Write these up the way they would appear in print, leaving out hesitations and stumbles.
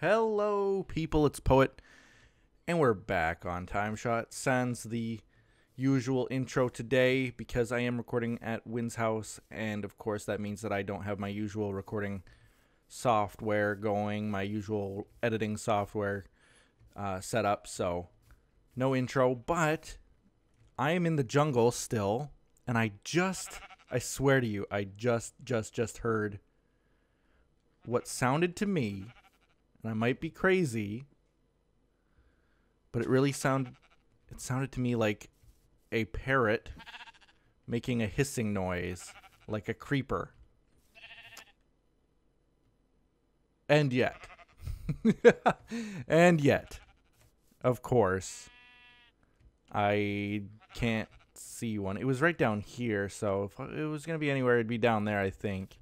Hello, people, it's Poet, and we're back on TimeShot. Sans the usual intro today because I am recording at Wynn's house, and of course that means that I don't have my usual recording software going, my usual editing software set up, so no intro, but I am in the jungle still, and I swear to you, I just heard what sounded to me, and I might be crazy, but it sounded to me like a parrot making a hissing noise, like a creeper. And yet, of course, I can't see one. It was right down here, so if it was going to be anywhere, it'd be down there, I think.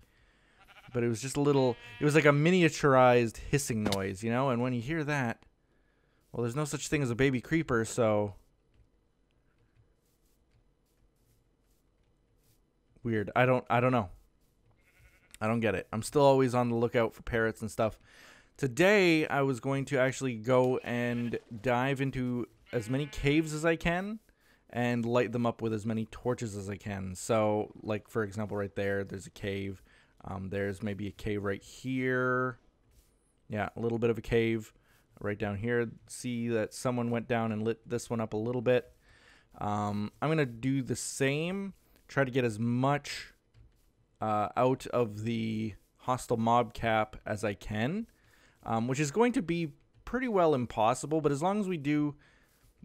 But it was just it was like a miniaturized hissing noise, you know? And when you hear that, well, there's no such thing as a baby creeper, so weird. I don't know. I don't get it. I'm still always on the lookout for parrots and stuff. Today, I was going to actually go and dive into as many caves as I can and light them up with as many torches as I can. So, like, for example, right there's a cave. There's maybe a cave right here. Yeah, a little bit of a cave right down here. See that someone went down and lit this one up a little bit. I'm going to do the same. Try to get as much out of the hostile mob cap as I can, which is going to be pretty well impossible. But as long as we do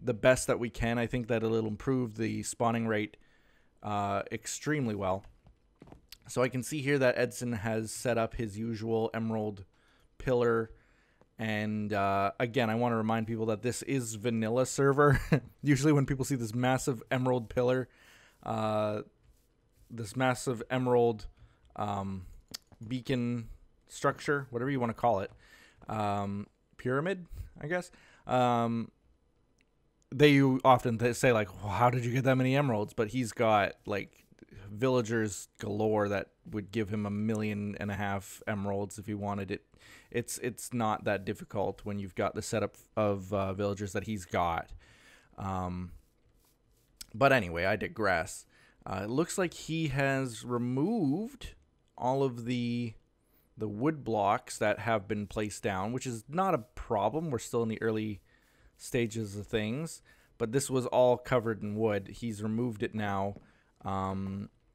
the best that we can, I think that it'll improve the spawning rate extremely well. So I can see here that Edson has set up his usual emerald pillar. And again, I want to remind people that this is vanilla server. Usually when people see this massive emerald pillar, this massive emerald beacon structure, whatever you want to call it, pyramid, I guess, they often say, like, well, how did you get that many emeralds? But he's got, like, villagers galore that would give him 1.5 million emeralds if he wanted it. It's not that difficult when you've got the setup of villagers that he's got. But anyway, I digress. It looks like he has removed all of the wood blocks that have been placed down, which is not a problem. We're still in the early stages of things, but this was all covered in wood. He's removed it now.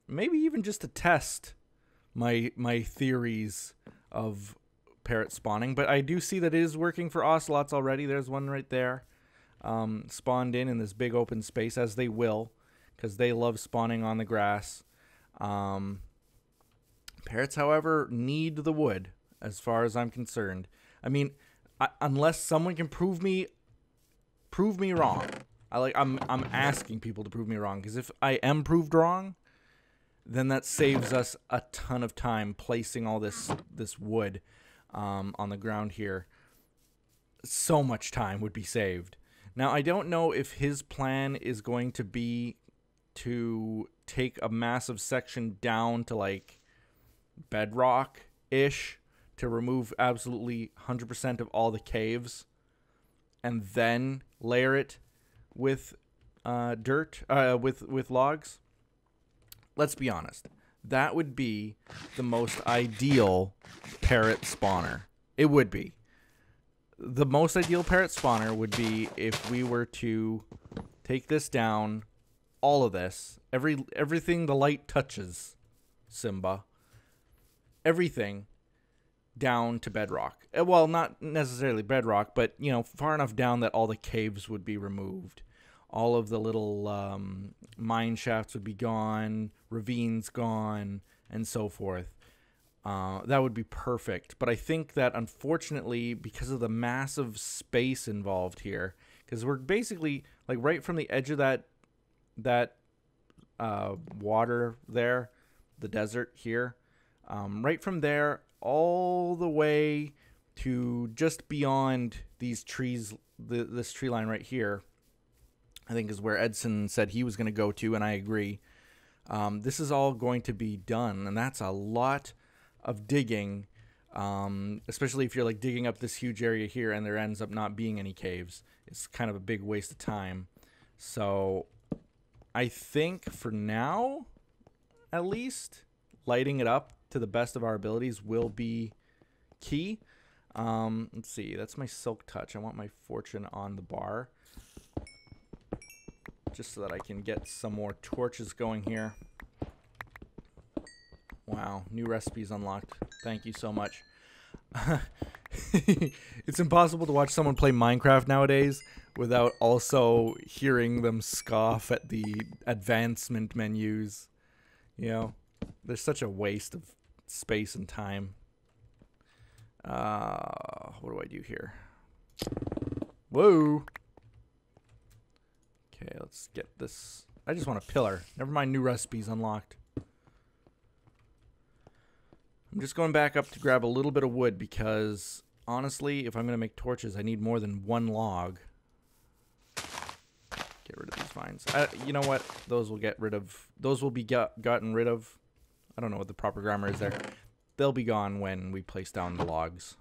Maybe even just to test my theories of parrot spawning, but I do see that it is working for ocelots already. There's one right there, spawned in this big open space, as they will, because they love spawning on the grass. Parrots, however, need the wood, as far as I'm concerned. I mean, unless someone can prove me wrong. I'm asking people to prove me wrong, because if I am proved wrong, then that saves us a ton of time placing all this wood on the ground here. So much time would be saved. Now, I don't know if his plan is going to be to take a massive section down to, like, bedrock-ish to remove absolutely 100% of all the caves and then layer it with dirt, with logs. Let's be honest. That would be the most ideal parrot spawner. It would be. The most ideal parrot spawner would be if we were to take this down, all of this, everything the light touches, Simba, everything down to bedrock. Well, not necessarily bedrock, but, you know, far enough down that all the caves would be removed. All of the little mine shafts would be gone, ravines gone, and so forth. That would be perfect. But I think that, unfortunately, because of the massive space involved here, because we're basically, like, right from the edge of that water there, the desert here, right from there all the way to just beyond these trees, this tree line right here, I think is where Edson said he was going to go to, and I agree. This is all going to be done, and that's a lot of digging Especially if you're like digging up this huge area here and there ends up not being any caves. It's kind of a big waste of time. So I think for now, at least, lighting it up to the best of our abilities will be key. Let's see. That's my silk touch. I want my fortune on the bar, just so that I can get some more torches going here. Wow, new recipes unlocked. Thank you so much. It's impossible to watch someone play Minecraft nowadays without also hearing them scoff at the advancement menus. You know, there's such a waste of space and time. What do I do here? Whoa. Okay, let's get this. I just want a pillar. Never mind new recipes unlocked. I'm just going back up to grab a little bit of wood because, honestly, if I'm going to make torches, I need more than one log. Get rid of these vines. You know what? Those will get rid of. Those will be gotten rid of. I don't know what the proper grammar is there. They'll be gone when we place down the logs.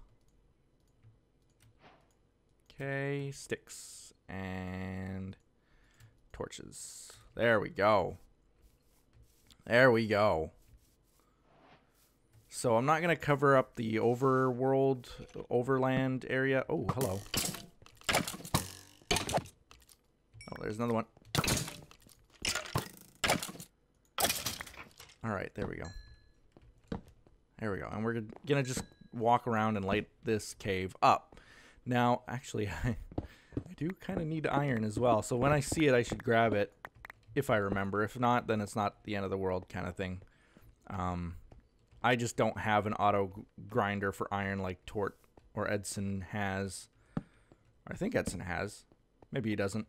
Okay, sticks and torches. There we go. There we go. So I'm not going to cover up the overland area. Oh, hello. Oh, there's another one. All right, there we go. There we go. And we're going to just walk around and light this cave up. Now, actually, I do kind of need iron as well. So when I see it, I should grab it if I remember. If not, then it's not the end of the world kind of thing. I just don't have an auto grinder for iron like Tort or Edson has. I think Edson has. Maybe he doesn't.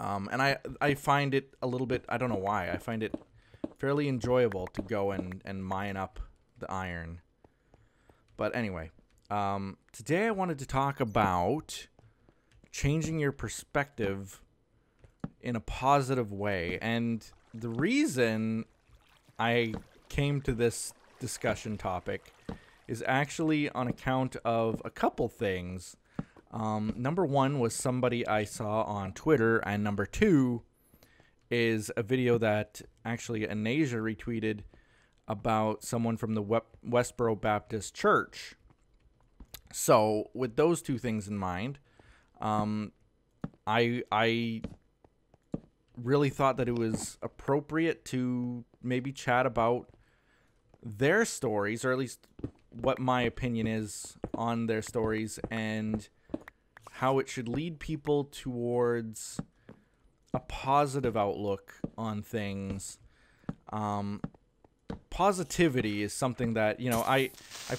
And I find it a little bit, I don't know why, I find it fairly enjoyable to go and mine up the iron. But anyway, today I wanted to talk about changing your perspective in a positive way. And the reason I came to this discussion topic is actually on account of a couple things. Number one was somebody I saw on Twitter, and number two is a video that actually Anasia retweeted about someone from the Westboro Baptist Church. So with those two things in mind, I really thought that it was appropriate to maybe chat about their stories, or at least what my opinion is on their stories, and how it should lead people towards a positive outlook on things. Positivity is something that, you know, I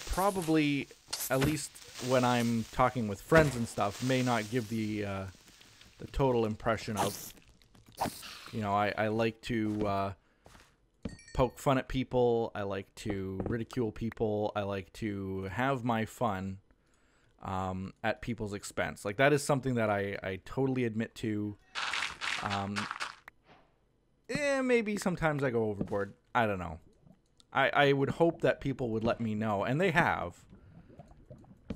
probably, at least when I'm talking with friends and stuff, may not give the total impression of. You know, I like to poke fun at people. I like to ridicule people. I like to have my fun at people's expense. Like, that is something that I totally admit to. Maybe sometimes I go overboard. I don't know. I would hope that people would let me know, and they have.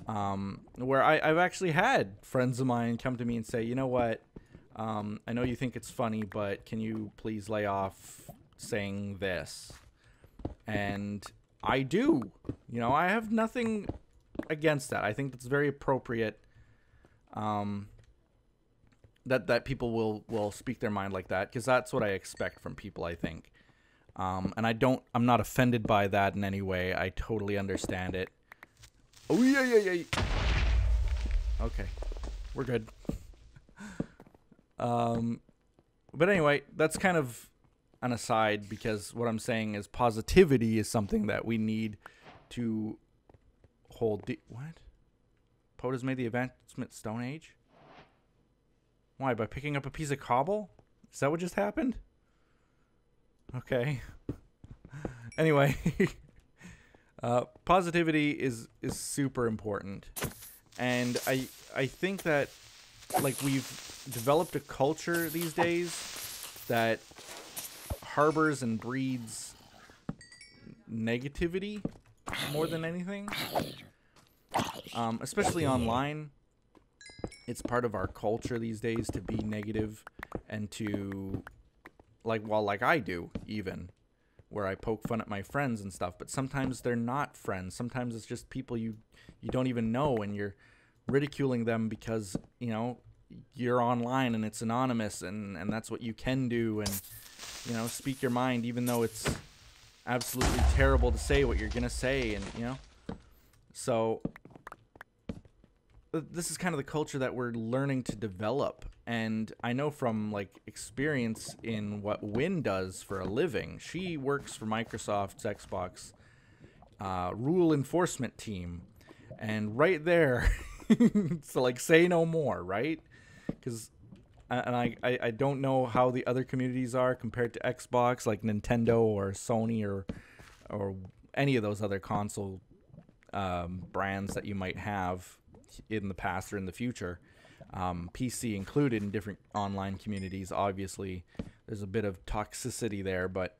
Where I've actually had friends of mine come to me and say, you know what? I know you think it's funny, but can you please lay off saying this? And I do. You know, I have nothing against that. I think that's very appropriate. That people will speak their mind like that, because that's what I expect from people, I think. And I'm not offended by that in any way. I totally understand it. Oh, yeah. Okay. We're good. But anyway, that's kind of an aside, because what I'm saying is positivity is something that we need to hold. What? Poe has made the advancement Stone Age? Why? By picking up a piece of cobble? Is that what just happened? Okay. Anyway, positivity is super important, and I think that, like, we've developed a culture these days that harbors and breeds negativity, more than anything. Especially online. It's part of our culture these days to be negative and to, like I do, even, where I poke fun at my friends and stuff. But sometimes they're not friends. Sometimes it's just people you don't even know, and you're ridiculing them because, you know, you're online and it's anonymous, and that's what you can do, and, you know, speak your mind even though it's absolutely terrible to say what you're gonna say, and, you know. So this is kind of the culture that we're learning to develop, and I know from, like, experience in what Wynn does for a living. She works for Microsoft's Xbox rule enforcement team, and right there, so, like, say no more, right? Because I don't know how the other communities are compared to Xbox, like Nintendo or Sony or any of those other console brands that you might have in the past or in the future, PC included, in different online communities. Obviously, there's a bit of toxicity there, but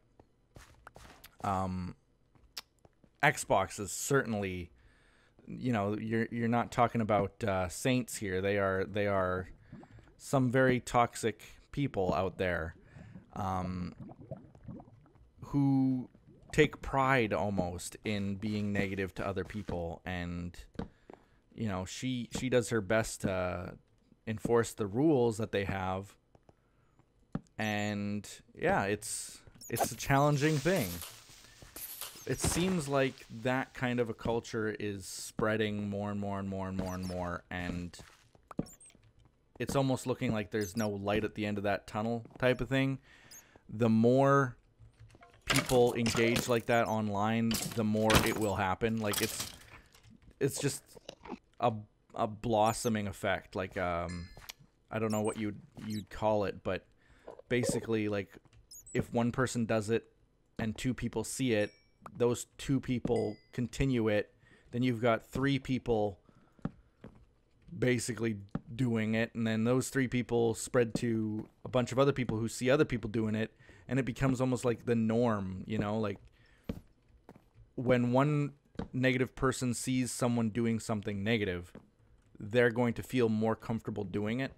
Xbox is certainly, you know, you're not talking about saints here. They are some very toxic people out there, who take pride almost in being negative to other people, and, you know, she does her best to enforce the rules that they have, and yeah, it's a challenging thing. It seems like that kind of a culture is spreading more and more and more and more and more, and it's almost looking like there's no light at the end of that tunnel type of thing. The more people engage like that online, the more it will happen. Like, it's just a blossoming effect. Like, I don't know what you'd call it, but basically, like, if one person does it and two people see it, those two people continue it, then you've got three people basically doing it, and then those three people spread to a bunch of other people who see other people doing it, and it becomes almost like the norm, you know? Like, when one negative person sees someone doing something negative, they're going to feel more comfortable doing it.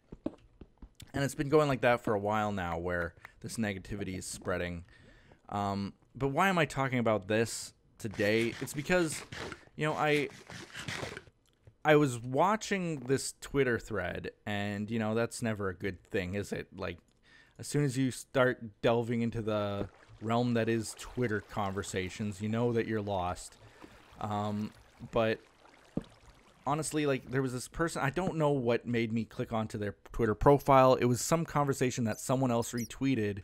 And it's been going like that for a while now, where this negativity is spreading. But why am I talking about this today? It's because, you know, I was watching this Twitter thread, and, you know, that's never a good thing, is it? Like, as soon as you start delving into the realm that is Twitter conversations, you know that you're lost. But honestly, like, there was this person, I don't know what made me click onto their Twitter profile. It was some conversation that someone else retweeted,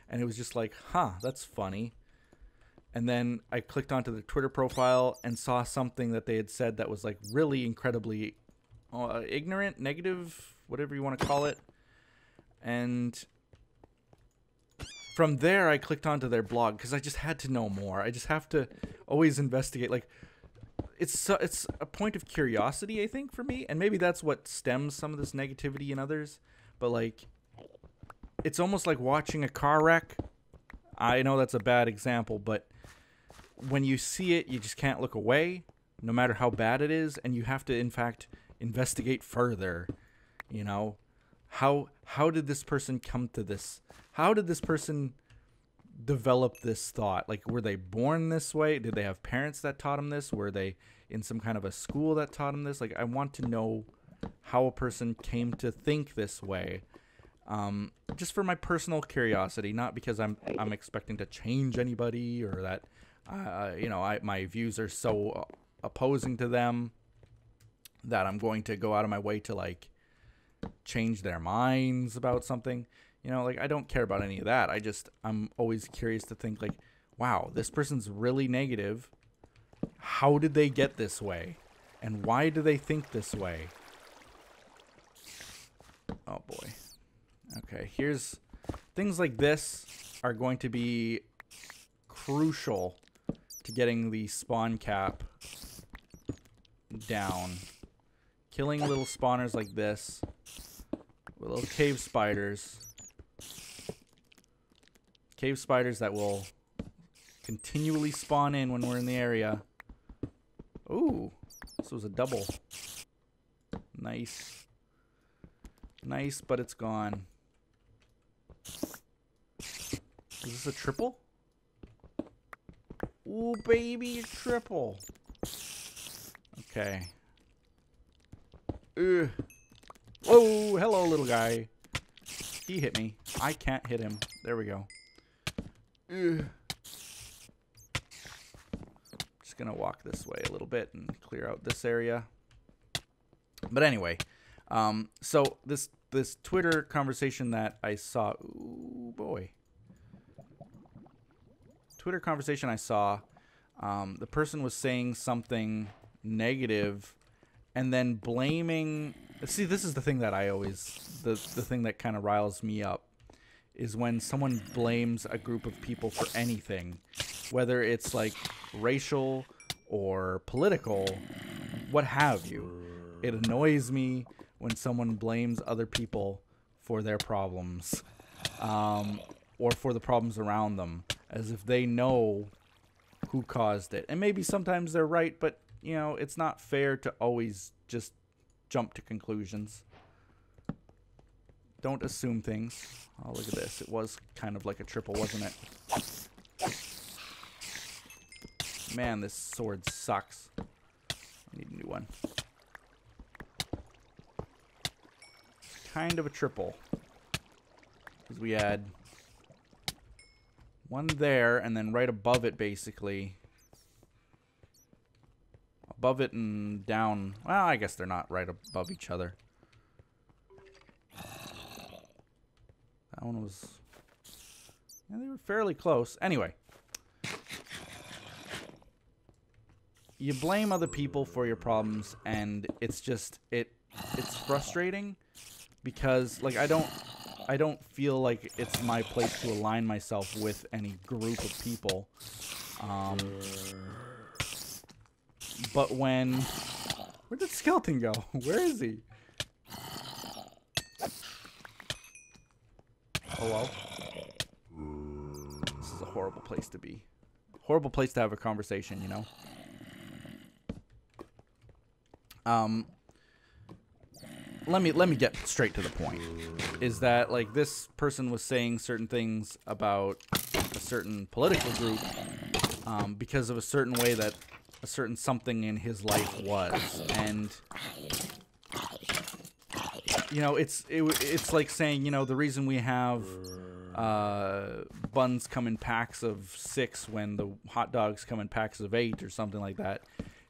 and it was just like, huh, that's funny. And then I clicked onto the Twitter profile and saw something that they had said that was, like, really incredibly ignorant, negative, whatever you want to call it. And from there, I clicked onto their blog because I just had to know more. I just have to always investigate. Like, it's a point of curiosity, I think, for me. And maybe that's what stems some of this negativity in others. But, like, it's almost like watching a car wreck. I know that's a bad example, but when you see it, you just can't look away, no matter how bad it is, and you have to, in fact, investigate further. You know, how did this person come to this? How did this person develop this thought? Like, were they born this way? Did they have parents that taught them this? Were they in some kind of a school that taught them this? Like, I want to know how a person came to think this way. Just for my personal curiosity, not because I'm expecting to change anybody, or that you know, my views are so opposing to them that I'm going to go out of my way to, like, change their minds about something. You know, like, I don't care about any of that. I'm always curious to think, like, wow, this person's really negative. How did they get this way? And why do they think this way? Oh boy. Okay, here's things like this are going to be crucial to getting the spawn cap down. Killing little spawners like this, little cave spiders. Cave spiders that will continually spawn in when we're in the area. so it was a double. Nice. Nice, but it's gone. Is this a triple? Ooh, baby, triple. Okay. Ugh. Whoa, hello, little guy. He hit me. I can't hit him. There we go. Ugh. Just gonna walk this way a little bit and clear out this area. But anyway, so this Twitter conversation that I saw, ooh boy, Twitter conversation I saw, the person was saying something negative, and then blaming. See, this is the thing that I always, the thing that kind of riles me up, is when someone blames a group of people for anything, whether it's like racial or political, what have you. It annoys me when someone blames other people for their problems, or for the problems around them, as if they know who caused it. And maybe sometimes they're right, but, you know, it's not fair to always just jump to conclusions. Don't assume things. Oh, look at this. It was kind of like a triple, wasn't it? Man, this sword sucks. I need a new one. Kind of a triple. Because we had one there, and then right above it, basically. Above it and down. Well, I guess they're not right above each other. That one was... yeah, they were fairly close. Anyway. You blame other people for your problems, and it's just... it's frustrating. Because, like, I don't feel like it's my place to align myself with any group of people. But when... where did Skeleton go? Where is he? Hello? This is a horrible place to be. Horrible place to have a conversation, you know? Let me get straight to the point. Is that, like, this person was saying certain things about a certain political group because of a certain way that a certain something in his life was. And, you know, it's like saying, you know, the reason we have buns come in packs of 6 when the hot dogs come in packs of 8 or something like that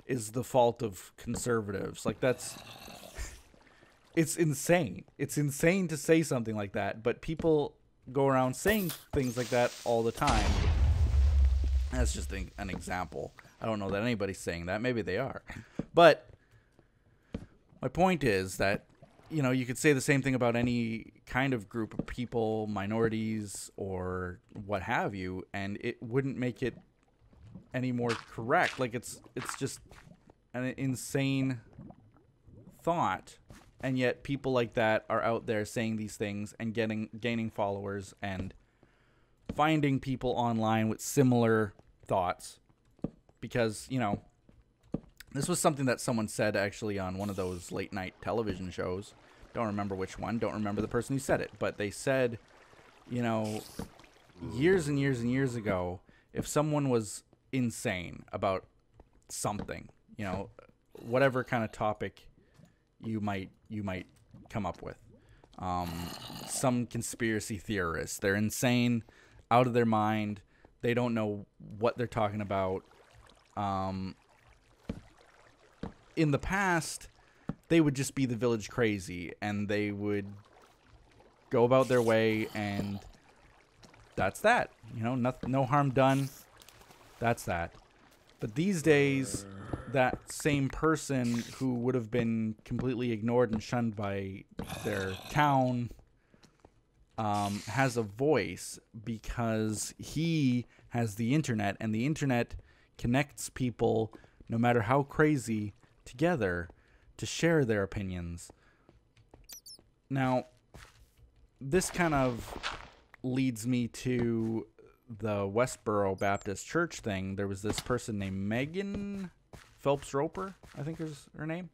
is the fault of conservatives. Like, that's... it's insane. It's insane to say something like that, but people go around saying things like that all the time. That's just an example. I don't know that anybody's saying that. Maybe they are. But my point is that, you know, you could say the same thing about any kind of group of people, minorities, or what have you, and it wouldn't make it any more correct. Like, it's just an insane thought. And yet people like that are out there saying these things and gaining followers and finding people online with similar thoughts. Because, you know, this was something that someone said actually on one of those late night television shows. Don't remember which one. Don't remember the person who said it. But they said, you know, years and years and years ago, if someone was insane about something, you know, whatever kind of topic you might come up with. Some conspiracy theorists. They're insane, out of their mind. They don't know what they're talking about. In the past, they would just be the village crazy, and they would go about their way, and that's that. You know, no harm done. That's that. But these days, that same person who would have been completely ignored and shunned by their town has a voice because he has the internet, and the internet connects people, no matter how crazy, together to share their opinions. Now, this kind of leads me to the Westboro Baptist Church thing. There was this person named Megan Phelps-Roper, I think is her name.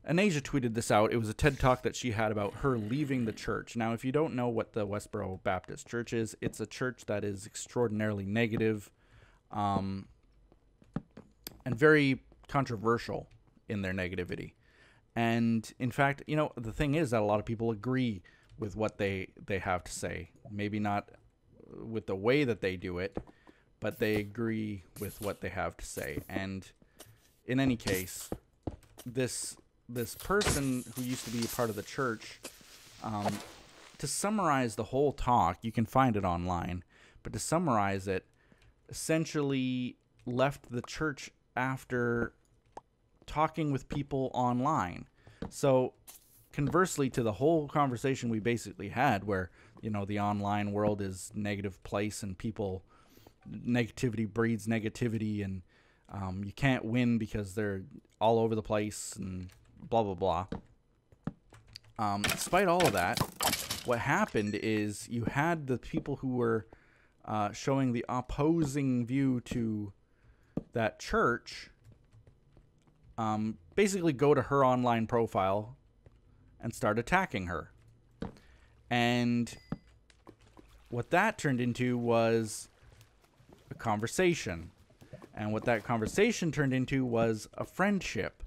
Anasia tweeted this out. It was a TED Talk that she had about her leaving the church. Now, if you don't know what the Westboro Baptist Church is, it's a church that is extraordinarily negative, and very controversial in their negativity. And in fact, you know, the thing is that a lot of people agree with what they have to say. Maybe not with the way that they do it, but they agree with what they have to say. And in any case, this person who used to be a part of the church, to summarize the whole talk, you can find it online, but to summarize it, essentially left the church after talking with people online. So conversely to the whole conversation we basically had, where, you know, the online world is a negative place and negativity breeds negativity, and you can't win because they're all over the place and blah, blah, blah. Despite all of that, what happened is you had the people who were showing the opposing view to that church basically go to her online profile and start attacking her. And what that turned into was a conversation. And what that conversation turned into was a friendship.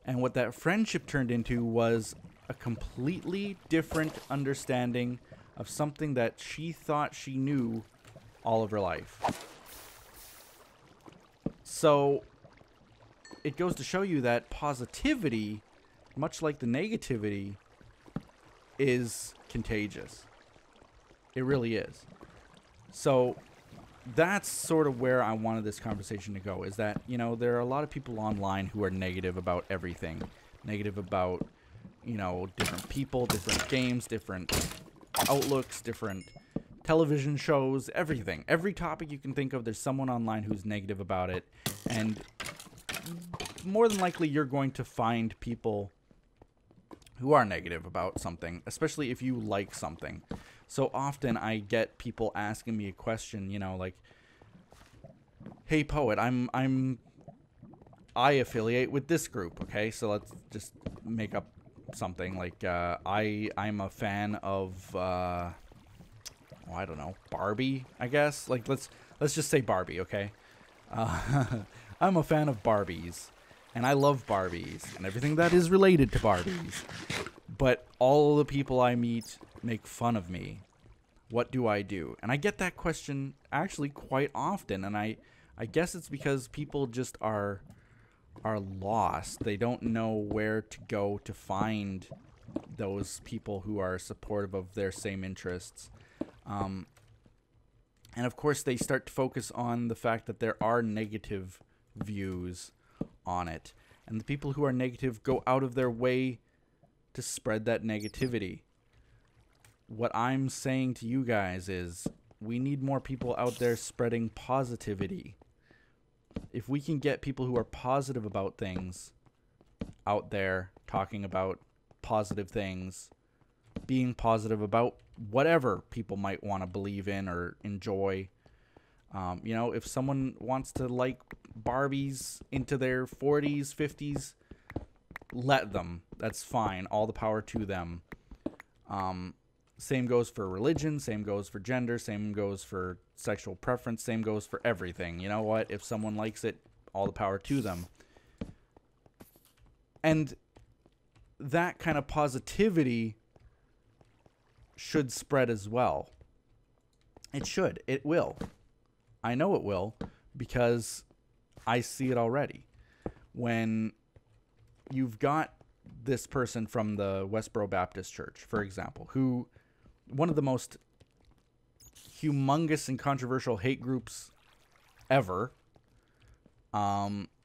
And what that friendship turned into was a completely different understanding of something that she thought she knew all of her life. So it goes to show you that positivity, much like the negativity, is contagious. It really is. So that's sort of where I wanted this conversation to go, is that, you know, there are a lot of people online who are negative about everything. Negative about, you know, different people, different games, different outlooks, different television shows, everything. Every topic you can think of, there's someone online who's negative about it. And more than likely, you're going to find people who are negative about something, especially if you like something. So often I get people asking me a question, you know, like, "Hey, Poet, I affiliate with this group, okay? So let's just make up something like I'm a fan of I don't know, Barbie, I guess. Like let's just say Barbie, okay? I'm a fan of Barbies, and I love Barbies and everything that is related to Barbies. But all the people I meet make fun of me. What do I do?" And I get that question actually quite often, and I guess it's because people just are lost. They don't know where to go to find those people who are supportive of their same interests. And of course, they start to focus on the fact that there are negative views on it. And the people who are negative go out of their way to spread that negativity. What I'm saying to you guys is we need more people out there spreading positivity. If we can get people who are positive about things out there talking about positive things, being positive about whatever people might want to believe in or enjoy. You know, if someone wants to like Barbies into their 40s, 50s, let them. That's fine. All the power to them. Same goes for religion. Same goes for gender. Same goes for sexual preference. Same goes for everything. You know what? If someone likes it, all the power to them. And that kind of positivity should spread as well. It should. It will. I know it will, because I see it already. When you've got this person from the Westboro Baptist Church, for example, who, one of the most humongous and controversial hate groups ever,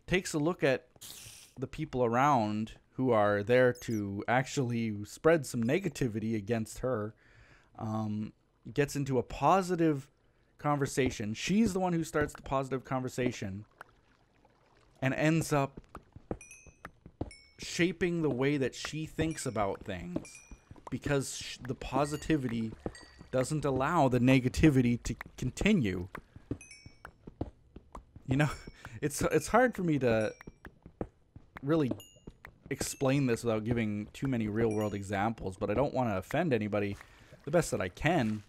takes a look at the people around who are there to actually spread some negativity against her, gets into a positive conversation. She's the one who starts the positive conversation and ends up shaping the way that she thinks about things, because the positivity doesn't allow the negativity to continue. You know, it's hard for me to really explain this without giving too many real-world examples, but I don't want to offend anybody the best that I can.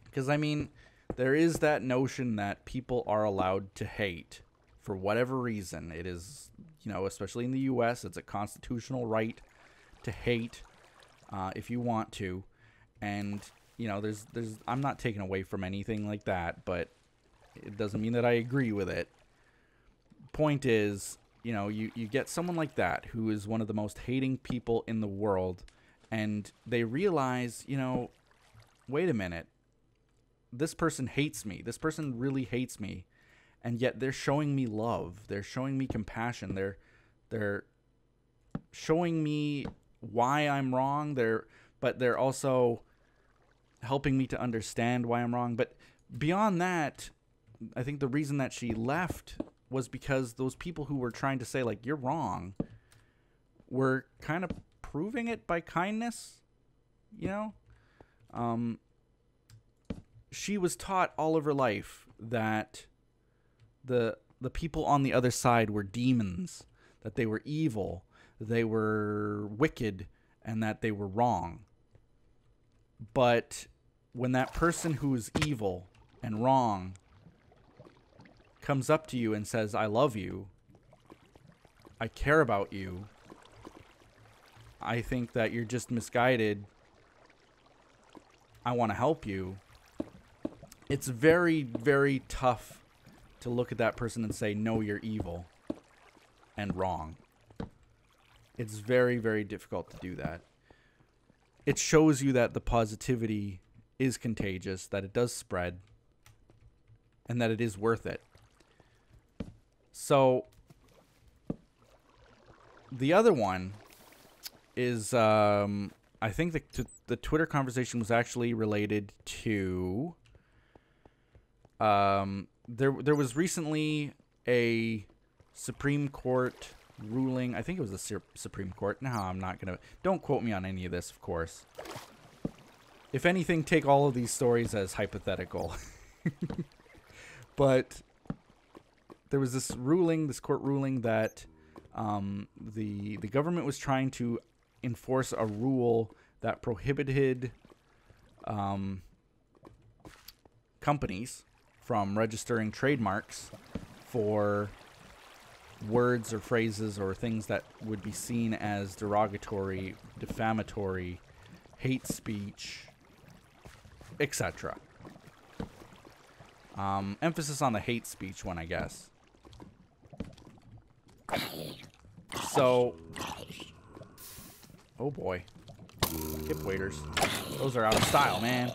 Because, I mean, there is that notion that people are allowed to hate for whatever reason. It is, you know, especially in the U.S., it's a constitutional right to hate if you want to. And, you know, I'm not taking away from anything like that, but it doesn't mean that I agree with it. Point is, you know, you get someone like that who is one of the most hating people in the world, and they realize, you know, wait a minute, this person hates me. This person really hates me, and yet they're showing me love. They're showing me compassion. They're showing me why I'm wrong. But they're also helping me to understand why I'm wrong. But beyond that, I think the reason that she left was because those people who were trying to say, like, you're wrong, were kind of proving it by kindness, you know? She was taught all of her life that the people on the other side were demons, that they were evil, they were wicked, and that they were wrong. But when that person who's evil and wrong comes up to you and says, I love you, I care about you, I think that you're just misguided, I want to help you, it's very, very tough to look at that person and say, no, you're evil and wrong. It's very, very difficult to do that. It shows you that the positivity is contagious, that it does spread, and that it is worth it. So, the other one is, I think the Twitter conversation was actually related to, there was recently a Supreme Court ruling. I think it was the Supreme Court. No, I'm not going to, don't quote me on any of this, of course. If anything, take all of these stories as hypothetical. But there was this ruling, this court ruling, that the government was trying to enforce a rule that prohibited companies from registering trademarks for words or phrases or things that would be seen as derogatory, defamatory, hate speech, etc. Emphasis on the hate speech one, I guess. So, oh boy. Hip waders. Those are out of style, man.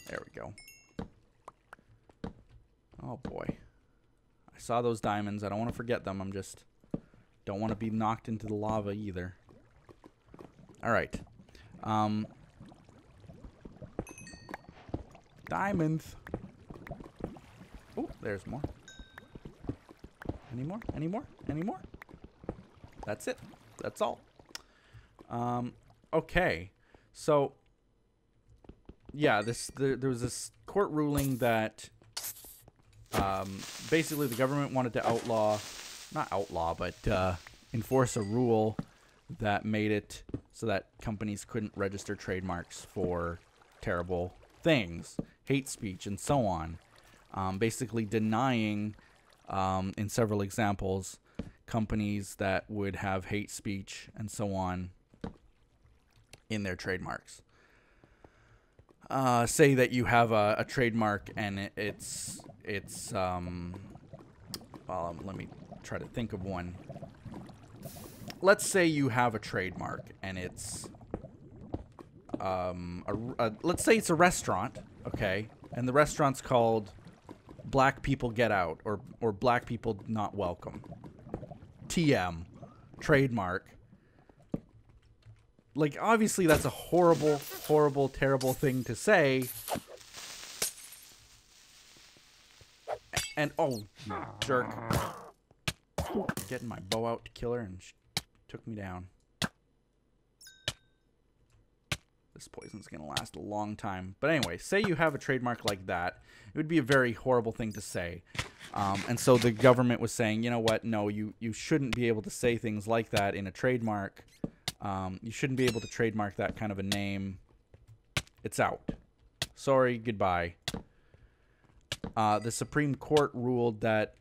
There we go. Oh boy. I saw those diamonds. I don't want to forget them. I'm just don't want to be knocked into the lava either. Alright. Diamonds. Oh, there's more. Any more? Any more? Any more? That's it. That's all. Okay. So, yeah, there was this court ruling that basically the government wanted to not outlaw, but enforce a rule that made it so that companies couldn't register trademarks for terrible things, hate speech, and so on. Basically denying, in several examples, companies that would have hate speech and so on in their trademarks. Say that you have a trademark and it's well, let me try to think of one. Let's say you have a trademark and it's let's say it's a restaurant, okay, and the restaurant's called Black People Get Out or Black People Not Welcome. TM, trademark. Like, obviously that's a horrible, horrible, terrible thing to say. And, oh, you jerk. Getting my bow out to kill her and she took me down. This poison's going to last a long time. But anyway, say you have a trademark like that. It would be a very horrible thing to say. And so the government was saying, you know what, no, you shouldn't be able to say things like that in a trademark. You shouldn't be able to trademark that kind of a name. It's out. Sorry, goodbye. The Supreme Court ruled that,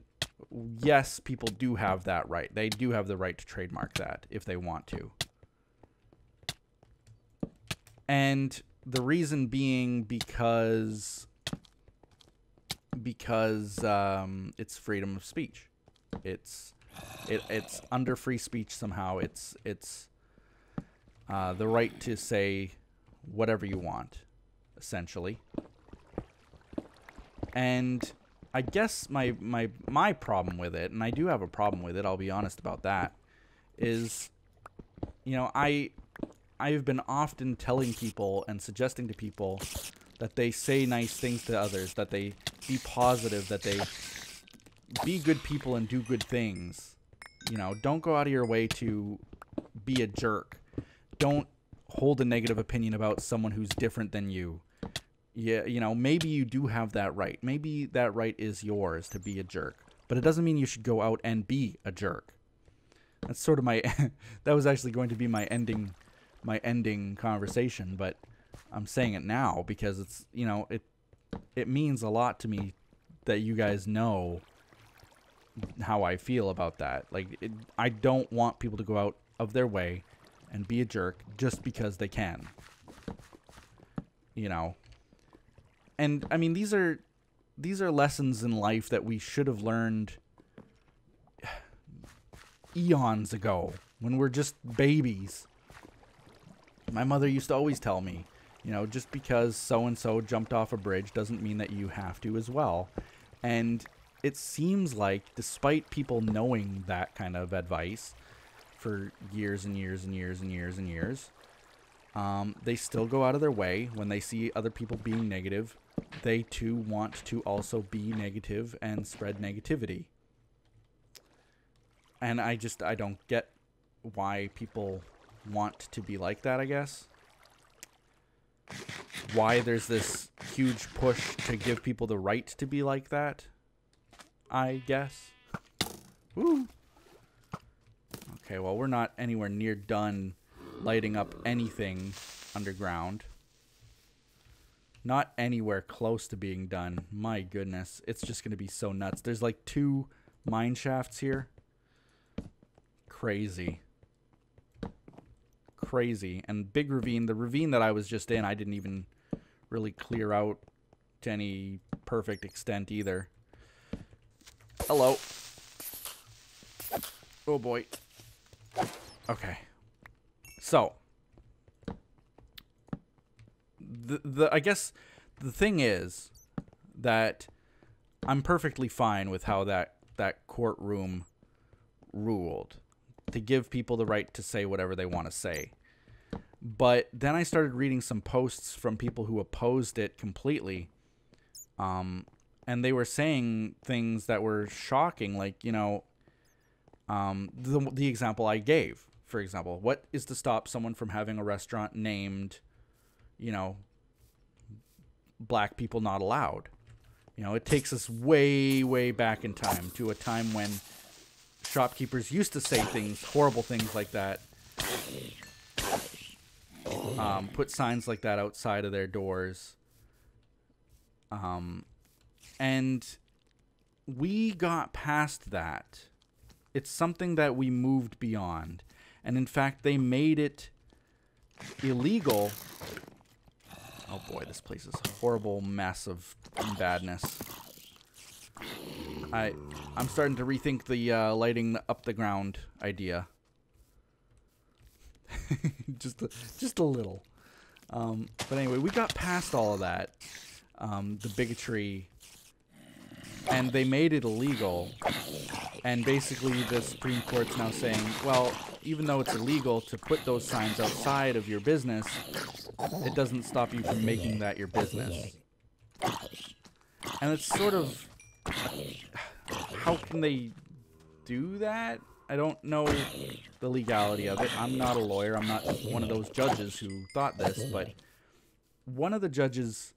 yes, people do have that right. They do have the right to trademark that if they want to. And the reason being because it's freedom of speech. It's under free speech somehow. It's the right to say whatever you want, essentially. And I guess my problem with it, and I do have a problem with it, I'll be honest about that, is, you know, I've been often telling people and suggesting to people that they say nice things to others, that they be positive, that they be good people and do good things. You know, don't go out of your way to be a jerk. Don't hold a negative opinion about someone who's different than you. Yeah, you know, maybe you do have that right. Maybe that right is yours to be a jerk. But it doesn't mean you should go out and be a jerk. That's sort of my... that was actually going to be my ending conversation, but I'm saying it now because it's, you know, it means a lot to me that you guys know how I feel about that. Like, I don't want people to go out of their way and be a jerk just because they can. You know. And I mean, these are lessons in life that we should have learned eons ago when we're just babies. My mother used to always tell me, you know, just because so-and-so jumped off a bridge doesn't mean that you have to as well. And it seems like, despite people knowing that kind of advice for years and years and years and years and years, they still go out of their way when they see other people being negative. They too want to also be negative and spread negativity. And I don't get why people want to be like that, I guess. Why there's this huge push to give people the right to be like that, I guess. Woo. Okay, well, we're not anywhere near done lighting up anything underground. Not anywhere close to being done. My goodness, it's just going to be so nuts. There's like 2 mine shafts here. Crazy. Crazy. And big ravine. The ravine that I was just in, I didn't even really clear out to any perfect extent either. Hello. Oh boy. Okay. So, I guess the thing is that I'm perfectly fine with how that courtroom ruled, to give people the right to say whatever they want to say. But then I started reading some posts from people who opposed it completely, and they were saying things that were shocking, like, you know, the example I gave, for example. What is to stop someone from having a restaurant named, you know, Black People Not Allowed? You know, it takes us way, way back in time, to a time when shopkeepers used to say things, horrible things like that. Put signs like that outside of their doors. And we got past that. It's something that we moved beyond. And in fact, they made it illegal. Oh boy, this place is a horrible mess of badness. I'm starting to rethink the lighting up the ground idea. just a little. But anyway, we got past all of that. The bigotry. And they made it illegal. And basically the Supreme Court's now saying, well, even though it's illegal to put those signs outside of your business, it doesn't stop you from making that your business. And it's sort of... How can they do that? I don't know the legality of it. I'm not a lawyer. I'm not one of those judges who thought this, but one of the judges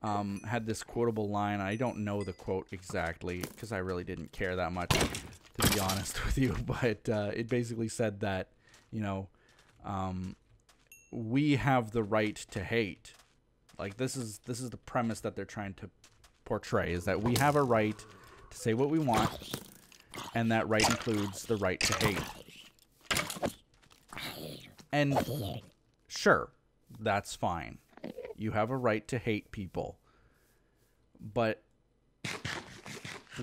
had this quotable line. I don't know the quote exactly because I really didn't care that much, to be honest with you. But it basically said that, you know, we have the right to hate. Like, this is the premise that they're trying to portray, is that we have a right to say what we want, and that right includes the right to hate. And sure, that's fine. You have a right to hate people. But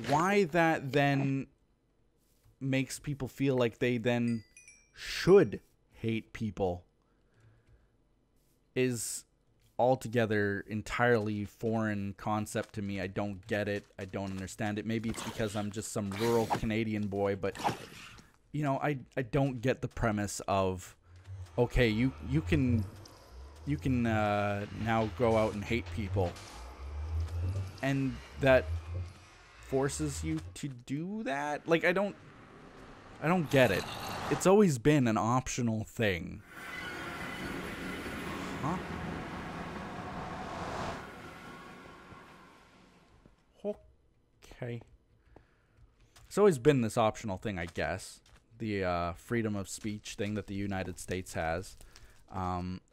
why that then makes people feel like they then should hate people is altogether entirely foreign concept to me. I don't get it. I don't understand it. Maybe it's because I'm just some rural Canadian boy, but you know, I don't get the premise of, okay, you can now go out and hate people, and that forces you to do that. Like, I don't get it. It's always been an optional thing. Huh? Okay. It's always been this optional thing, I guess. The freedom of speech thing that the United States has.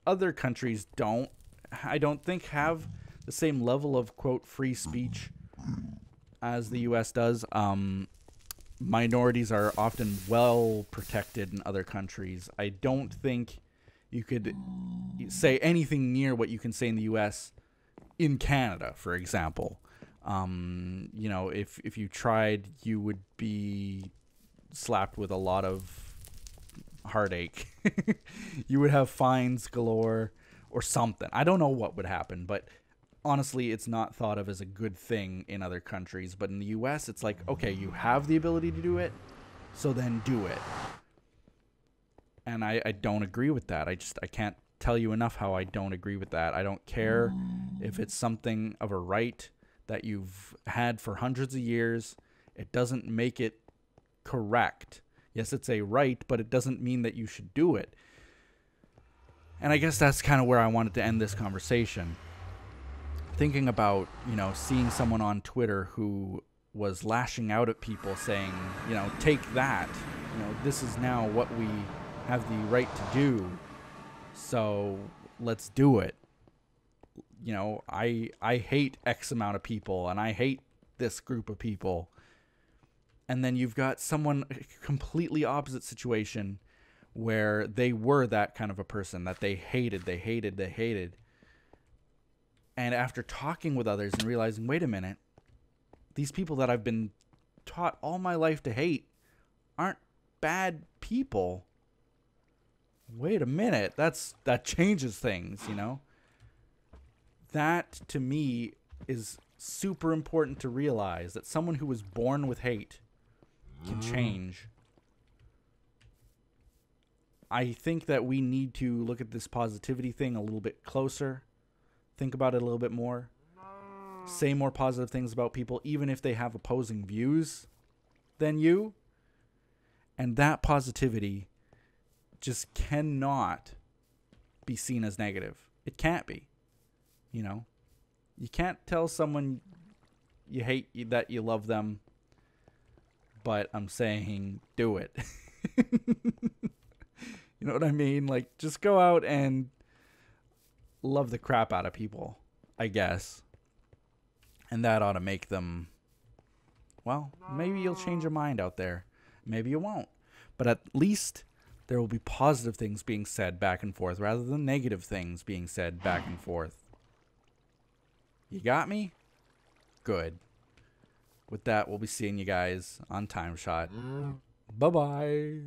Other countries I don't think, have the same level of, quote, free speech as the U.S. does. Minorities are often well protected in other countries. I don't think you could say anything near what you can say in the U.S. in Canada, for example. You know, if you tried, you would be slapped with a lot of heartache. You would have fines galore or something. I don't know what would happen, but honestly, it's not thought of as a good thing in other countries. But in the US, it's like, okay, you have the ability to do it, so then do it. And I don't agree with that. I can't tell you enough how I don't agree with that. I don't care if it's something of a right that you've had for hundreds of years. It doesn't make it correct. Yes, it's a right, but it doesn't mean that you should do it. And I guess that's kind of where I wanted to end this conversation. Thinking about, you know, seeing someone on Twitter who was lashing out at people saying, you know, take that. You know, this is now what we have the right to do. So let's do it. You know, I hate X amount of people, and I hate this group of people. And then you've got someone completely opposite situation where they were that kind of a person that they hated. And after talking with others and realizing, wait a minute, these people that I've been taught all my life to hate aren't bad people. Wait a minute, that changes things, you know? That, to me, is super important to realize, that someone who was born with hate can change. I think that we need to look at this positivity thing a little bit closer, think about it a little bit more, say more positive things about people, even if they have opposing views than you. And that positivity just cannot be seen as negative. It can't be. You know, you can't tell someone you hate that you love them, but I'm saying do it. You know what I mean? Like, just go out and love the crap out of people, I guess. And that ought to make them, well, maybe you'll change your mind out there. Maybe you won't. But at least there will be positive things being said back and forth rather than negative things being said back and forth. You got me? Good. With that, we'll be seeing you guys on TimeShot. Bye-bye.